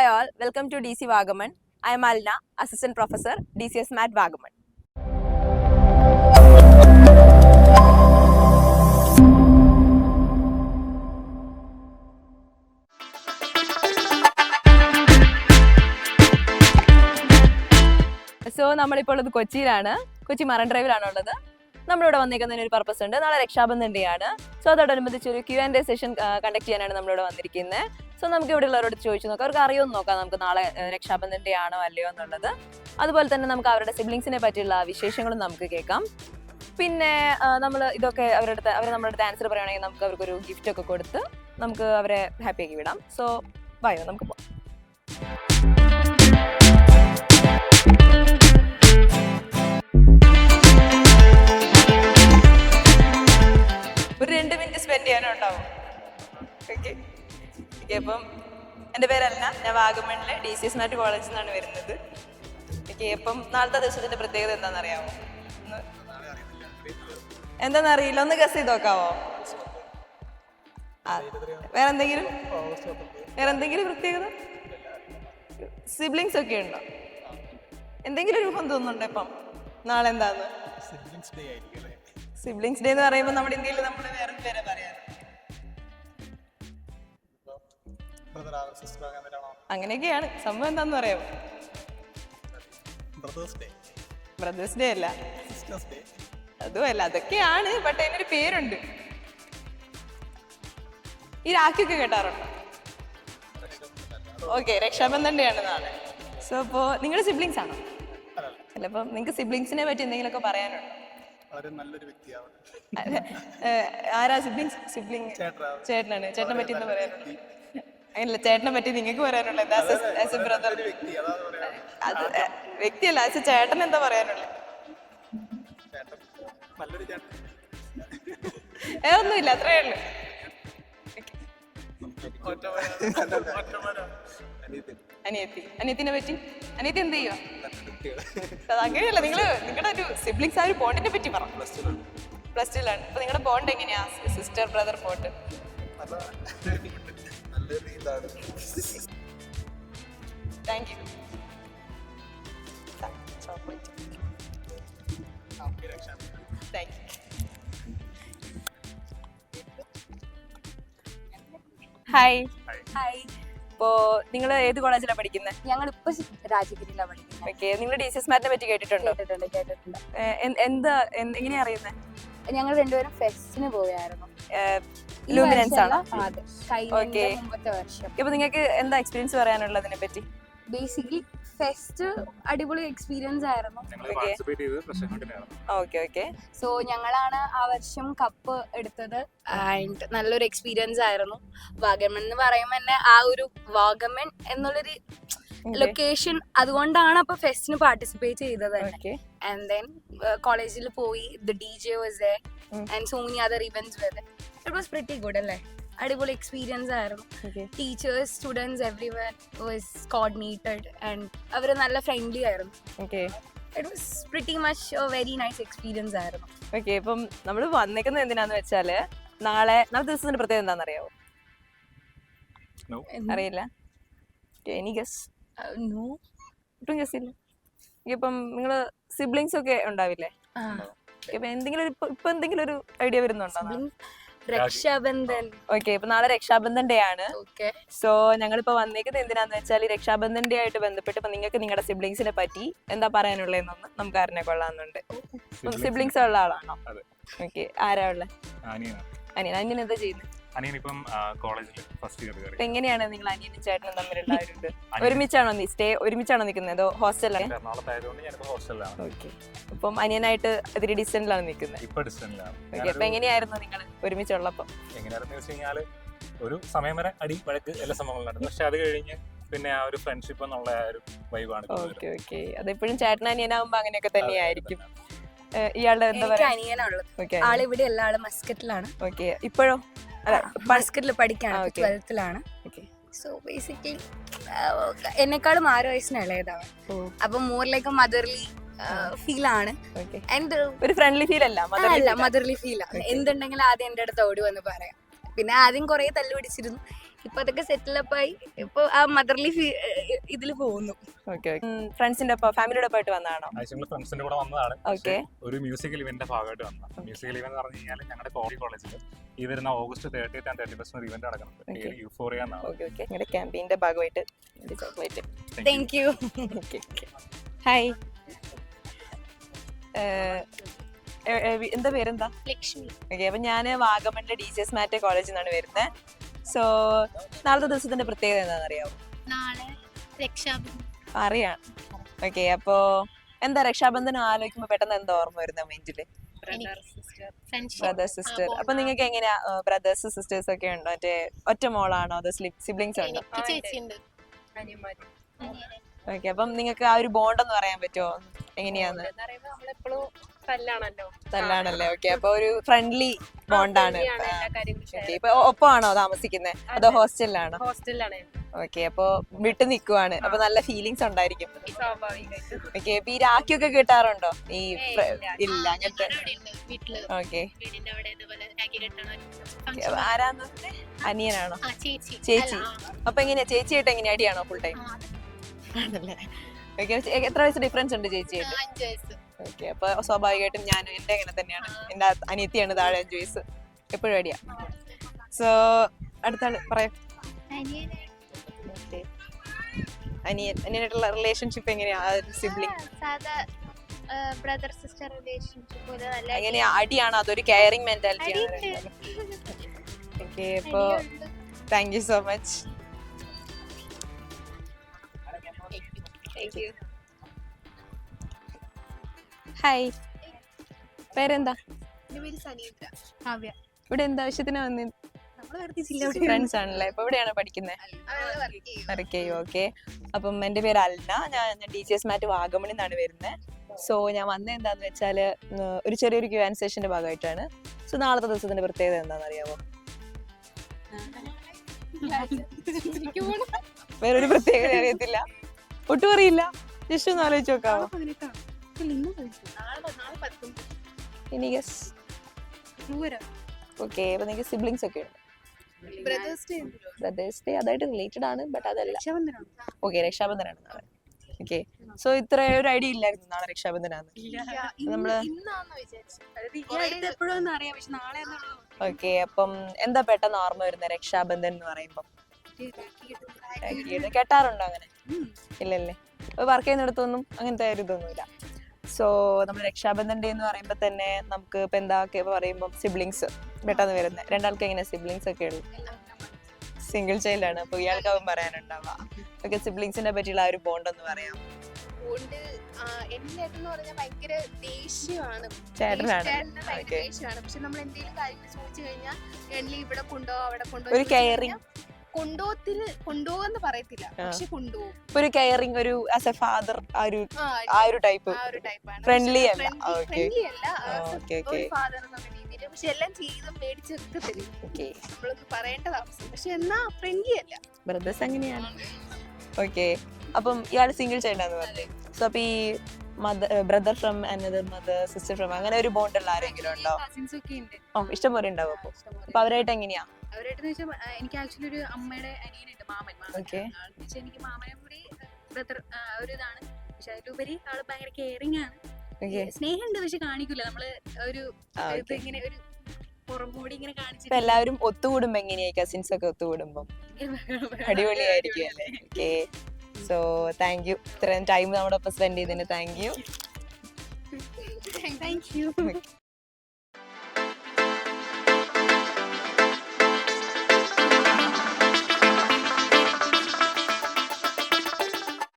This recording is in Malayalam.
Hi all, welcome to DC Vagaman. I am Alna, Assistant Professor, DCS Math Vagaman. So, നമ്മളിപ്പോൾ ഉള്ളത് കൊച്ചിയിലാണ്. കൊച്ചി മറൈൻ ഡ്രൈവിലാണുള്ളത്. നമ്മളിവിടെ വന്നിരിക്കുന്നതിന് ഒരു പർപ്പസ് ഉണ്ട്. നാളെ രക്ഷാബന്ധൻ്റെയാണ്. സോ അതോടനുബന്ധിച്ച് ഒരു Q&A സെഷൻ കണ്ടക്ട് ചെയ്യാനാണ് നമ്മളിവിടെ വന്നിരിക്കുന്നത്. സോ നമുക്ക് ഇവിടെ ഉള്ളവരോട് ചോദിച്ചു നോക്കാം, അവർക്ക് അറിയുമെന്ന് നോക്കാം നമുക്ക് നാളെ രക്ഷാബന്ധൻ്റെ ആണോ അല്ലയോ എന്നുള്ളത്. അതുപോലെ തന്നെ നമുക്ക് അവരുടെ സിബ്ലിങ്സിനെ പറ്റിയുള്ള വിശേഷങ്ങളും നമുക്ക് കേൾക്കാം. പിന്നെ നമ്മൾ ഇതൊക്കെ അവർ നമ്മുടെ അടുത്ത് ആൻസർ പറയുകയാണെങ്കിൽ നമുക്ക് അവർക്കൊരു ഗിഫ്റ്റ് ഒക്കെ കൊടുത്ത് നമുക്ക് അവരെ ഹാപ്പി ആക്കി വിടാം. സോ വായോ നമുക്ക് പോകാം. ഒരു 2 മിനിറ്റ് സ്പെൻഡ് ചെയ്യാനുണ്ടാവും. ഓക്കെ, അപ്പം എൻ്റെ പേരല്ല, ഞാൻ വാഗമണിലെ DCS മാറ്റ് കോളേജിൽ നിന്നാണ് വരുന്നത്. ഓക്കെ, അപ്പം നാളത്തെ ദിവസത്തിൻ്റെ പ്രത്യേകത എന്താണെന്നറിയാമോ? എന്താണെന്നറിയില്ല, ഒന്ന് ഗസ് ചെയ്ത് നോക്കാവോ? വേറെന്തെങ്കിലും പ്രത്യേകത? സിബ്ലിങ്സ് ഒക്കെ ഉണ്ടോ? എന്തെങ്കിലും രൂപം തോന്നുന്നുണ്ടോ ഇപ്പം നാളെ എന്താന്ന്? സിബ്ലിങ്സ് ഡേ എന്ന് പറയുമ്പോൾ നമ്മുടെ ഇന്ത്യയിൽ നമ്മൾ വേറെ പേരെ പറയാറ്. അങ്ങനെയൊക്കെയാണ് സംഭവം. എന്താന്ന് പറയാമോ? ബ്രദേഴ്സ് ഡേ അല്ല, അതുമല്ല, അതൊക്കെയാണ്. ബട്ട് അതിനൊരു പേരുണ്ട്. ഈ രാഖിയൊക്കെ കേട്ടാറുണ്ടോ? ഓക്കെ, രക്ഷാബന്ധൻ്റെ ആണ് നാളെ. സോ അപ്പോൾ നിങ്ങളുടെ സിബ്ലിങ്സ് ആണോ? അല്ല, അപ്പം നിങ്ങൾക്ക് സിബ്ലിങ്സിനെ പറ്റി എന്തെങ്കിലുമൊക്കെ പറയാനുണ്ടോ? ആരാ സിബ്ലിങ്? ചേട്ടനാണ്. ചേട്ടനെ പറ്റി എന്താ പറയാനുള്ളത്? അങ്ങനല്ല, ചേട്ടനെ പറ്റി നിങ്ങൾക്ക് പറയാനുള്ളത് എന്താ? As A brother. അത് വ്യക്തിയല്ല, ആസ് എ ചേട്ടൻ എന്താ പറയാനുള്ളത്? ഒന്നുമില്ല, അത്രേ ഉള്ളു. അനിയത്തിനെ പറ്റി? അനിയത്തി എന്ത് ചെയ്യുക? അങ്ങനെയല്ല, നിങ്ങളുടെ ഒരു സിബ്ലിങ്സ് ആ ഒരു ബോണ്ടിനെ പറ്റി പറ. പ്ലസ് ടുലാണ്. അപ്പൊ നിങ്ങളുടെ ബോണ്ട് എങ്ങനെയാ? Sister brother bond? Thank you. Thank you. Hi. ഇപ്പോ നിങ്ങൾ ഏത് കോളേജിലാണ് പഠിക്കുന്നത്? ഞങ്ങളിപ്പോ രാജഗിരിയിലാണ് പഠിക്കുന്നത്. ഓക്കെ, നിങ്ങൾ DCS മാറ്റിനെ പറ്റി കേട്ടിട്ടുണ്ടോ? കേട്ടിട്ടുണ്ട്. എങ്ങനെയാ അറിയുന്നത്? ഞങ്ങൾ രണ്ടുപേരും ഫെസ്റ്റിന് പോയായിരുന്നു. ലൂമിനൻസ് ആണോ? അതെ, കഴിഞ്ഞ മുമ്പത്തെ വർഷം. ഇപ്പൊ നിങ്ങൾക്ക് എന്താ എക്സ്പീരിയൻസ് പറയാനുള്ളതിനെ പറ്റി? ബേസിക്കലി ഫെസ്റ്റ് അടിപൊളി എക്സ്പീരിയൻസ് ആയിരുന്നു. സോ ഞങ്ങളാണ് ആ വർഷം കപ്പ് എടുത്തത്. ആൻഡ് നല്ലൊരു എക്സ്പീരിയൻസ് ആയിരുന്നു. വാഗമൺ എന്ന് പറയുമ്പോൾ തന്നെ ആ ഒരു വാഗമൺ എന്നുള്ളൊരു ലൊക്കേഷൻ, അതുകൊണ്ടാണ് അപ്പൊ ഫെസ്റ്റിന് പാർട്ടിസിപ്പേറ്റ് ചെയ്തത് തന്നെ. ആൻഡ് ദെൻ കോളേജിൽ പോയി, the DJ was there and so many other events were there. It was pretty good അല്ലേ? അടിപൊളി എക്സ്പീരിയൻസ് ആയിരുന്നു. Teachers, students, everyone was coordinated and അവർ നല്ല ഫ്രണ്ട്ലി ആയിരുന്നു. It was pretty much a very nice experience ആയിരുന്നു. ഓക്കെ, ഇപ്പം നമ്മൾ വന്നേക്കുന്നത് എന്തിനാന്ന് വെച്ചാല് നാളെ ദിവസത്തിന്റെ പ്രത്യേകത എന്താണെന്നറിയാവോ? അറിയില്ല? Any guess? നോ, ഒട്ടും ഗസ് ഇല്ല. ഇപ്പം നിങ്ങള് സിബ്ലിങ്സ് ഒക്കെ ഉണ്ടാവില്ലേ? എന്തെങ്കിലും ഒരു ഐഡിയ വരുന്നുണ്ടോ? രക്ഷാബന്ധൻ. ഓക്കെ, ഇപ്പൊ നാളെ രക്ഷാബന്ധൻ ഡേ ആണ്. സോ ഞങ്ങളിപ്പോ വന്നേക്കുന്നത് എന്തിനാന്ന് വെച്ചാൽ ഈ രക്ഷാബന്ധൻ ഡേ ആയിട്ട് ബന്ധപ്പെട്ട് ഇപ്പൊ നിങ്ങൾക്ക് നിങ്ങളുടെ സിബ്ലിങ്സിനെ പറ്റി എന്താ പറയാനുള്ളതെന്നൊന്ന് നമുക്ക് അറിഞ്ഞ കൊള്ളാന്നുണ്ട്. സിബ്ലിങ്സ് ഉള്ള ആളാണോ? ഓക്കെ, ആരാ ഉള്ള? അനിയൻ എന്താ ചെയ്യുന്നത്? അനിയനിപ്പം കോളേജിൽ ഫസ്റ്റ് ഇയർ. എങ്ങനെയാണ് നിങ്ങൾ അനിയനും ചേട്ടനും തമ്മിലുള്ള ഒരുമിച്ചാണോ നിൽക്കുന്നത്? അതോ ഹോസ്റ്റലാണ്? ഓക്കെ, അപ്പം അനിയനായിട്ട് ഇത്തിരി ഡിസ്റ്റൻസിലാണ് നിൽക്കുന്നത്. അപ്പൊ എങ്ങനെയായിരുന്നു നിങ്ങൾ ഒരുമിച്ചുള്ളപ്പോ? എങ്ങനെയായിരുന്നു വെച്ച് കഴിഞ്ഞാല് ഒരു സമയം വരെ അടി വഴക്ക് എല്ലാ സംഭവങ്ങളും നടന്നു. പക്ഷെ അത് കഴിഞ്ഞ് പിന്നെ ആ ഒരു ഫ്രണ്ട്ഷിപ്പ് എന്നുള്ള ഒരു വൈബാണ്. ഓക്കെ, അതെപ്പോഴും ചേട്ടൻ അനിയനാകുമ്പോ അങ്ങനെയൊക്കെ തന്നെയായിരിക്കും. ഇയാളുടെ എന്താ പറയാ? അനിയനുള്ളത് ആളിവിടെ, എല്ലാ ആളും മസ്കറ്റിലാണ്. ഓക്കെ, ഇപ്പോഴോ? മസ്കറ്റിൽ പഠിക്കാണ്, 12th-ലാണ്. സോ ബേസിക്കലി എന്നെക്കാളും 6 വയസ്സിന് ഇളയതാണ്. അപ്പൊ മോർ ലൈക്ക് മദർലി ഫീൽ ആണ്. ഒരു ഫ്രണ്ട്ലി ഫീൽ അല്ല, മദർലി ഫീൽ ആണ്. എന്തുണ്ടെങ്കിലും ആദ്യം എന്റെ അടുത്ത് ഓടി വന്ന് പറയാം. പിന്നെ ആദ്യം കുറെ തല്ല് പിടിച്ചിരുന്നു. ഇപ്പൊ അതൊക്കെ സെറ്റിലപ്പ് ആയി ഇപ്പൊ ആ മദർലി ഇതിൽ പോകുന്നു. ഓക്കെ ഫ്രണ്ട്സിന്റെ ഒപ്പം ഫാമിലിയുടെ ഒപ്പമായിട്ട് വന്നതാണോ? ആഴ്ചകൾ ഫ്രണ്ട്സിന്റെ കൂടെ വന്നതാണ്. ഓക്കെ ഒരു മ്യൂസിക്കൽ ഇവന്റിന്റെ ഭാഗമായിട്ട് വന്നതാണ്. മ്യൂസിക്കൽ ഇവന്റ് എന്ന് പറഞ്ഞു കഴിഞ്ഞാൽ ഞങ്ങളുടെ കോളേജിൽ ഈ വരുന്ന ഓഗസ്റ്റ് 30th and 31st ഒരു ഇവന്റ് നടക്കുന്നുണ്ട്. യൂഫോറിയ എന്നാണ്. ഓക്കെ ഓക്കെ നിങ്ങളുടെ ക്യാമ്പയിന്റെ ഭാഗമായിട്ട് ചോക്ലേറ്റ്. Thank you. ഹായ്, എന്താ പേരെന്താ? ലക്ഷ്മി. ഓക്കെ, അപ്പൊ ഞാൻ വാഗമണിലെ DCS മാറ്റ് കോളേജിൽ നിന്നാണ് വരുന്നത്. സോ നാളത്തെ ദിവസത്തിന്റെ പ്രത്യേകത എന്താണെന്ന് അറിയാമോ? നാളെ രക്ഷാബന്ധൻ. അറിയാണ്. ഓക്കെ, അപ്പോ എന്താ രക്ഷാബന്ധനം ആലോചിക്കുമ്പോ പെട്ടെന്ന് എന്താ ഓർമ്മ വരുന്ന മൈൻഡില്? Brother sister. അപ്പൊ നിങ്ങൾക്ക് എങ്ങനെയാ ബ്രദേഴ്സ് സിസ്റ്റേഴ്സ് ഒക്കെ ഉണ്ടോ? മറ്റേ ഒറ്റ മോളാണോ അതോ സിബ്ലിങ്സ് ഉണ്ടോ? ഓക്കെ, അപ്പം നിങ്ങൾക്ക് ആ ഒരു ബോണ്ട് ഒന്ന് പറയാൻ പറ്റുമോ എങ്ങനെയാന്ന്? തല്ലാണല്ലേ. ഓക്കെ, അപ്പൊ ഒരു ഫ്രണ്ട്ലി ബോണ്ടാണ്. ഇപ്പൊ ഒപ്പമാണോ താമസിക്കുന്നത് അതോ ഹോസ്റ്റലിലാണോ? ഓക്കെ, അപ്പൊ വിട്ടു നിക്കുവാണ്. അപ്പൊ നല്ല ഫീലിങ്സ് ഉണ്ടായിരിക്കും. ഓക്കെ, ഇപ്പൊ ഈ രാഖിയൊക്കെ കിട്ടാറുണ്ടോ? ഈ ഇല്ല അങ്ങനത്തെ. ഓക്കെ, ആരാന്ന്? അനിയനാണോ? ചേച്ചി. അപ്പൊ എങ്ങനെയാ ചേച്ചിയായിട്ട് എങ്ങനെയാ അടിയാണോ ഫുൾ ടൈം? ആണല്ലേ. ഓക്കെ, എത്ര വയസ്സ് ഡിഫറൻസ് ഉണ്ട് ചേച്ചിയായിട്ട്? 5 വയസ്സ്. ഓക്കെ, അപ്പൊ സ്വാഭാവികമായിട്ടും ഞാൻ എന്റെ അങ്ങനെ തന്നെയാണ്. എന്റെ അനിയത്തിയാണ് താഴെ 5 വയസ്സ്. എപ്പോഴും അടിയാ. സോ അടുത്താണ് പറയാം. അനിയനായിട്ടുള്ള റിലേഷൻഷിപ്പ് എങ്ങനെയാ? സിബ്ലിംഗ് ബ്രദർ സിസ്റ്റർ റിലേഷൻഷിപ്പ് എങ്ങനെയാ? അടിയാണോ അതൊരു കെയറിംഗ് മെന്റാലിറ്റി ആണ്? ഓക്കെ, അപ്പൊ thank you so much. Hi, പേരെന്താ? ഇവിടെ എന്താ ആവശ്യത്തിന് വന്നി? ഫ്രണ്ട്സ് ആണല്ലേ. അപ്പൊ എവിടെയാണ് പഠിക്കുന്നത്? ഓക്കെ, അപ്പം എന്റെ പേര് അൽന. ഞാൻ DCS മാറ്റ് വാഗമണിൽ നിന്നാണ് വരുന്നത്. സോ ഞാൻ വന്നത് എന്താന്ന് വെച്ചാല് ഒരു ചെറിയൊരു Q&A സെഷന്റെ ഭാഗമായിട്ടാണ്. സോ നാളത്തെ ദിവസത്തിന്റെ പ്രത്യേകത എന്താണെന്ന് അറിയാമോ? വേറൊരു പ്രത്യേകത അറിയത്തില്ല, ഒട്ടും അറിയില്ല. ജസ്റ്റ് ഒന്ന് ആലോചിച്ച് നോക്കാവോ? ഇനി ഗസ്. ഓക്കെ, അപ്പൊ നിങ്ങൾക്ക് സിബ്ലിങ്സ് ഒക്കെ ഉണ്ട്? ബ്രദേഴ്സ് ഡേ അതായിട്ട് റിലേറ്റഡ് ആണ്, ബട്ട് അതല്ല. ഓക്കെ, രക്ഷാബന്ധനാണ് നാളെ. ഓക്കെ, സോ ഇത്ര ഒരു ഐഡിയ ഇല്ലായിരുന്നു നാളെ രക്ഷാബന്ധനാണ് നമ്മള്. ഓക്കെ, അപ്പം എന്താ പെട്ടെന്ന് ഓർമ്മ വരുന്നത് രക്ഷാബന്ധൻ എന്ന് പറയുമ്പോ? കേട്ടാറുണ്ടോ അങ്ങനെ? ഇല്ലല്ലേ. വർക്ക് ചെയ്യുന്നിടത്തൊന്നും അങ്ങനത്തെ ഒരു ഇതൊന്നുമില്ല. സോ നമ്മൾ രക്ഷാബന്ധൻ ഡേ എന്ന് പറയുമ്പോ തന്നെ നമുക്ക് ഇപ്പൊ എന്താ പറയുമ്പോ സിബ്ലിങ്സ് പെട്ടെന്ന് വരുന്നത്. രണ്ടാൾക്ക് എങ്ങനെ സിബ്ലിങ്സ് ഒക്കെ ഉള്ളു? സിംഗിൾ ചൈൽഡ് ആണ്. അപ്പൊ ഇയാൾക്കാവും പറയാനുണ്ടാവുക. ഓക്കെ, സിബ്ലിങ്സിനെ പറ്റിയുള്ള ആ ഒരു ബോണ്ട് ഒന്ന് പറയാം. ചേട്ടനാണ്. പക്ഷെ നമ്മൾ എന്തെങ്കിലും കാര്യങ്ങൾ ചോദിച്ചു കഴിഞ്ഞാൽ ഇവിടെ കൊണ്ടോ അവിടെ കൊണ്ടോ ഒരു കെയറിംഗ് കൊണ്ടുപോകുന്ന പറയത്തില്ല, പക്ഷെ കൊണ്ടുപോകും. ഒരു കെയറിംഗ്, ഒരു ആസ് എ ഫാദർ ആ ഒരു ടൈപ്പ്. ഫ്രണ്ട്ലി അല്ല. ഫാദർ എന്നുള്ള രീതിയിൽ പക്ഷെ എല്ലാം ചെയ്തും മേടിച്ചൊക്കെ തരും. നമ്മളൊന്ന് പറയേണ്ടത് ആവശ്യം, പക്ഷെ എന്നാ ഫ്രണ്ട്ലി അല്ല. ബ്രദേഴ്സ് അങ്ങനെയാണ്. ഓക്കെ, അപ്പം ഇയാൾ സിംഗിൾ ചൈൽഡ് ആണെന്ന് പറഞ്ഞു. സോ അപ്പൊ ഈ brother from another mother, sister from അങ്ങനെ ഒരു ബോണ്ട് ഉള്ള ആരെങ്കിലും ഉണ്ടോ? ഓ, ഇഷ്ടംപോലെ ഉണ്ടാവും. അപ്പൊ അവരായിട്ട് എങ്ങനെയാ? അവരായിട്ട് എനിക്ക് ആക്ച്വലി ഒരു അമ്മയുടെ അനിയനുണ്ട്, മാമൻ. എനിക്ക് മാമനും കൂടി ബ്രദർ ഒരു ഇതാണ്. പക്ഷെ അതിലുപരി ആള് ഭയങ്കര കെയറിംഗ് ആണ്. സ്നേഹമുണ്ട് പക്ഷെ കാണിക്കൂല. നമ്മള് ഒരു ഇങ്ങനെ ഒരു പുറമോടി ഇങ്ങനെ കാണിച്ചിട്ട്. എല്ലാവരും ഒത്തുകൂടുമ്പോ എങ്ങനെയാ? കസിൻസ് ഒക്കെ ഒത്തുകൂടുമ്പോ അടിപൊളിയായിരിക്കും അല്ലേ? Okay, so thank you. ഇത്രയും ടൈം നമ്മുടെ ഒപ്പം സ്പെൻഡ് ചെയ്തതിന് താങ്ക് യു.